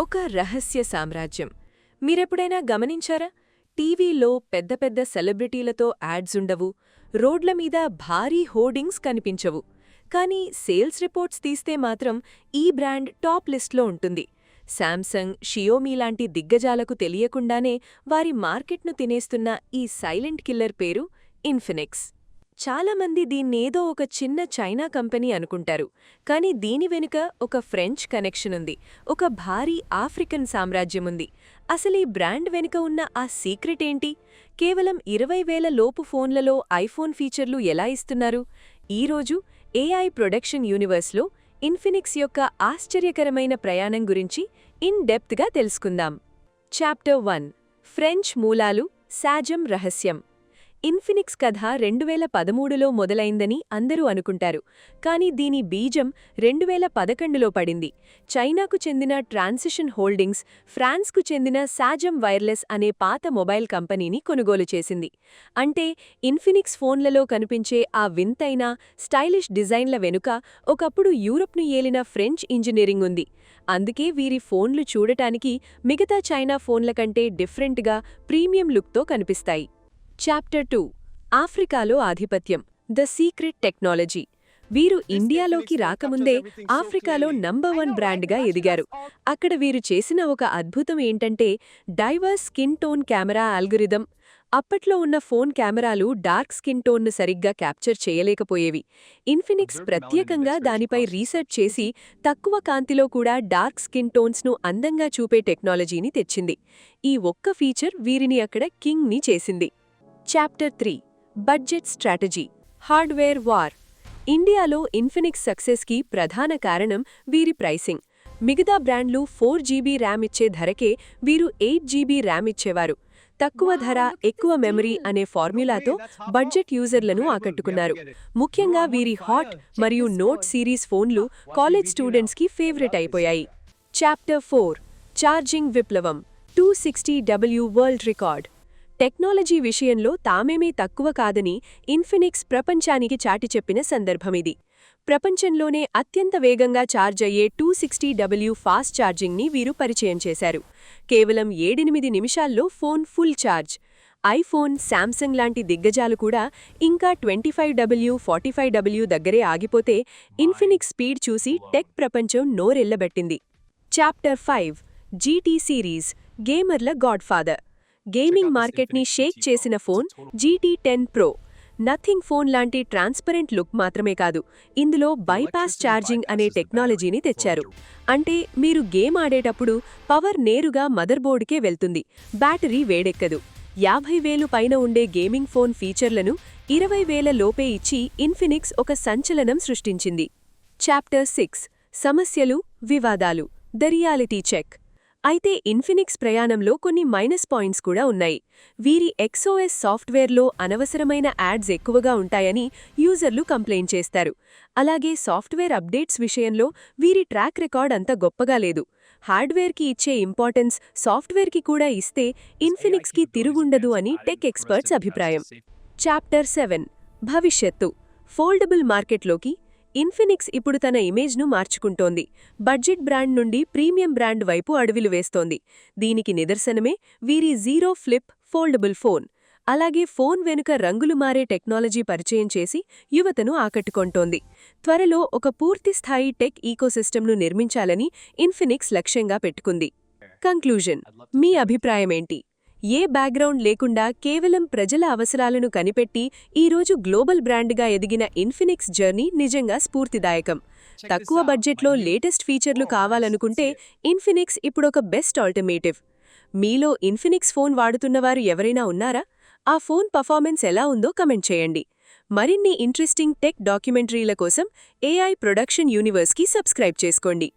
ఒక రహస్య సామ్రాజ్యం. మీరెప్పుడైనా గమనించారా? టీవీలో పెద్ద పెద్ద సెలబ్రిటీలతో యాడ్స్ ఉండవు, రోడ్ల మీద భారీ హోర్డింగ్స్ కనిపించవు. కానీ సేల్స్ రిపోర్ట్స్ తీస్తే మాత్రం ఈ బ్రాండ్ టాప్ లిస్ట్లో ఉంటుంది. శాంసంగ్, షియోమీ లాంటి దిగ్గజాలకు తెలియకుండానే వారి మార్కెట్ను తినేస్తున్న ఈ సైలెంట్ కిల్లర్ పేరు ఇన్ఫినిక్స్. చాలామంది దీన్నేదో ఒక చిన్న చైనా కంపెనీ అనుకుంటారు, కానీ దీని వెనుక ఒక ఫ్రెంచ్ కనెక్షన్ ఉంది, ఒక భారీ ఆఫ్రికన్ సామ్రాజ్యముంది. అసలీ బ్రాండ్ వెనుక ఉన్న ఆ సీక్రెట్ ఏంటి? కేవలం 20,000 లోపు ఫోన్లలో ఐఫోన్ ఫీచర్లు ఎలా ఇస్తున్నారు? ఈరోజు ఏఐ ప్రొడక్షన్ యూనివర్స్లో ఇన్ఫినిక్స్ యొక్క ఆశ్చర్యకరమైన ప్రయాణం గురించి ఇన్ డెప్త్గా తెలుసుకుందాం. చాప్టర్ 1 ఫ్రెంచ్ మూలాలు, సాజం రహస్యం. ఇన్ఫినిక్స్ కథ 2013లో మొదలైందని అందరూ అనుకుంటారు, కానీ దీని బీజం 2011లో పడింది. చైనాకు చెందిన ట్రాన్సిషన్ హోల్డింగ్స్ ఫ్రాన్స్కు చెందిన సాజం వైర్లెస్ అనే పాత మొబైల్ కంపెనీని కొనుగోలు చేసింది. అంటే ఇన్ఫినిక్స్ ఫోన్లలో కనిపించే ఆ వింతైన స్టైలిష్ డిజైన్ల వెనుక ఒకప్పుడు యూరప్ను ఏలిన ఫ్రెంచ్ ఇంజనీరింగ్ ఉంది. అందుకే వీరి ఫోన్లు చూడటానికి మిగతా చైనా ఫోన్ల కంటే డిఫరెంట్గా, ప్రీమియం లుక్తో కనిపిస్తాయి. చాప్టర్ 2 ఆఫ్రికాలో ఆధిపత్యం, ద సీక్రెట్ టెక్నాలజీ. వీరు ఇండియాలోకి రాకముందే ఆఫ్రికాలో నంబర్ 1 బ్రాండ్గా ఎదిగారు. అక్కడ వీరు చేసిన ఒక అద్భుతం ఏంటంటే divorce skin tone camera algorithm. అప్పట్లో ఉన్న ఫోన్ కెమెరాలు డార్క్ స్కిన్ టోన్ను సరిగ్గా క్యాప్చర్ చేయలేకపోయేవి. ఇన్ఫినిక్స్ ప్రత్యేకంగా దానిపై రీసెర్చ్ చేసి తక్కువ కాంతిలో కూడా డార్క్ స్కిన్ టోన్స్ను అందంగా చూపే టెక్నాలజీని తెచ్చింది. ఈ ఒక్క ఫీచర్ వీరిని అక్కడ కింగ్ని చేసింది. Chapter 3 budget strategy, hardware war. ఇండియాలో ఇన్ఫినిక్స్ సక్సెస్కి ప్రధాన కారణం వీరి ప్రైసింగ్. మిగతా బ్రాండ్లు 4GB ర్యామ్ ఇచ్చే ధరకే వీరు 8GB ర్యామ్ ఇచ్చేవారు. తక్కువ ధర, ఎక్కువ మెమరీ అనే ఫార్ములాతో బడ్జెట్ యూజర్లను ఆకట్టుకున్నారు. ముఖ్యంగా వీరి హాట్ మరియు నోట్ సిరీస్ ఫోన్లు కాలేజ్ స్టూడెంట్స్కి ఫేవరెట్ అయిపోయాయి. చాప్టర్ 4 ఛార్జింగ్ విప్లవం, 260W వరల్డ్ రికార్డ్. టెక్నాలజీ విషయంలో తామేమీ తక్కువ కాదని ఇన్ఫినిక్స్ ప్రపంచానికి చాటి చెప్పిన సందర్భమిది. ప్రపంచంలోనే అత్యంత వేగంగా ఛార్జ్ అయ్యే 260W ఫాస్ట్ ఛార్జింగ్ని వీరు పరిచయం చేశారు. కేవలం 7-8 నిమిషాల్లో phone full charge. IPhone, Samsung లాంటి దిగ్గజాలు కూడా ఇంకా 25W, 45W దగ్గరే ఆగిపోతే ఇన్ఫినిక్స్ స్పీడ్ చూసి టెక్ ప్రపంచం నోరెళ్లబెట్టింది. చాప్టర్ 5 GT సిరీస్, గేమర్ల గాడ్ఫాదర్. గేమింగ్ మార్కెట్ని షేక్ చేసిన phone GT 10 Pro. Nothing phone లాంటి ట్రాన్స్పరెంట్ లుక్ మాత్రమే కాదు, ఇందులో బైపాస్ ఛార్జింగ్ అనే టెక్నాలజీని తెచ్చారు. అంటే మీరు గేమ్ ఆడేటప్పుడు పవర్ నేరుగా మదర్బోర్డుకే వెళ్తుంది, బ్యాటరీ వేడెక్కదు. 50,000 పైన ఉండే గేమింగ్ ఫోన్ ఫీచర్లను 20,000 లోపే ఇచ్చి ఇన్ఫినిక్స్ ఒక సంచలనం సృష్టించింది. చాప్టర్ 6 సమస్యలు, వివాదాలు, ద రియాలిటీ చెక్. అయితే ఇన్ఫినిక్స్ ప్రయాణంలో కొన్ని మైనస్ పాయింట్స్ కూడా ఉన్నాయి. వీరి XOS సాఫ్ట్వేర్లో అనవసరమైన యాడ్స్ ఎక్కువగా ఉంటాయని యూజర్లు కంప్లైంట్ చేస్తారు. అలాగే సాఫ్ట్వేర్ అప్డేట్స్ విషయంలో వీరి ట్రాక్ రికార్డ్ అంత గొప్పగా లేదు. హార్డ్వేర్కి ఇచ్చే ఇంపార్టెన్స్ సాఫ్ట్వేర్కి కూడా ఇస్తే ఇన్ఫినిక్స్కి తిరుగుండదు అని టెక్ ఎక్స్పర్ట్స్ అభిప్రాయం. చాప్టర్ 7 భవిష్యత్తు, ఫోల్డబుల్ మార్కెట్లోకి. ఇన్ఫినిక్స్ ఇప్పుడు తన ఇమేజ్ను మార్చుకుంటోంది. బడ్జెట్ బ్రాండ్ నుండి ప్రీమియం బ్రాండ్ వైపు అడుగులు వేస్తోంది. దీనికి నిదర్శనమే వీరి జీరో ఫ్లిప్ ఫోల్డబుల్ ఫోన్. అలాగే ఫోన్ వెనుక రంగులు మారే టెక్నాలజీ పరిచయం చేసి యువతను ఆకట్టుకొంటోంది. త్వరలో ఒక పూర్తిస్థాయి టెక్ ఈకోసిస్టమ్ను నిర్మించాలని ఇన్ఫినిక్స్ లక్ష్యంగా పెట్టుకుంది. కంక్లూజన్, మీ అభిప్రాయమేంటి? ఏ బ్యాక్గ్రౌండ్ లేకుండా కేవలం ప్రజల అవసరాలను కనిపెట్టి ఈరోజు గ్లోబల్ బ్రాండ్గా ఎదిగిన ఇన్ఫినిక్స్ జర్నీ నిజంగా స్ఫూర్తిదాయకం. తక్కువ బడ్జెట్లో లేటెస్ట్ ఫీచర్లు కావాలనుకుంటే ఇన్ఫినిక్స్ ఇప్పుడొక బెస్ట్ ఆల్టర్నేటివ్. మీలో ఇన్ఫినిక్స్ ఫోన్ వాడుతున్నవారు ఎవరైనా ఉన్నారా? ఆ ఫోన్ పర్ఫార్మెన్స్ ఎలా ఉందో కమెంట్ చేయండి. మరిన్ని ఇంట్రెస్టింగ్ టెక్ డాక్యుమెంటరీల కోసం ఏఐ ప్రొడక్షన్ యూనివర్స్కి సబ్స్క్రైబ్ చేసుకోండి.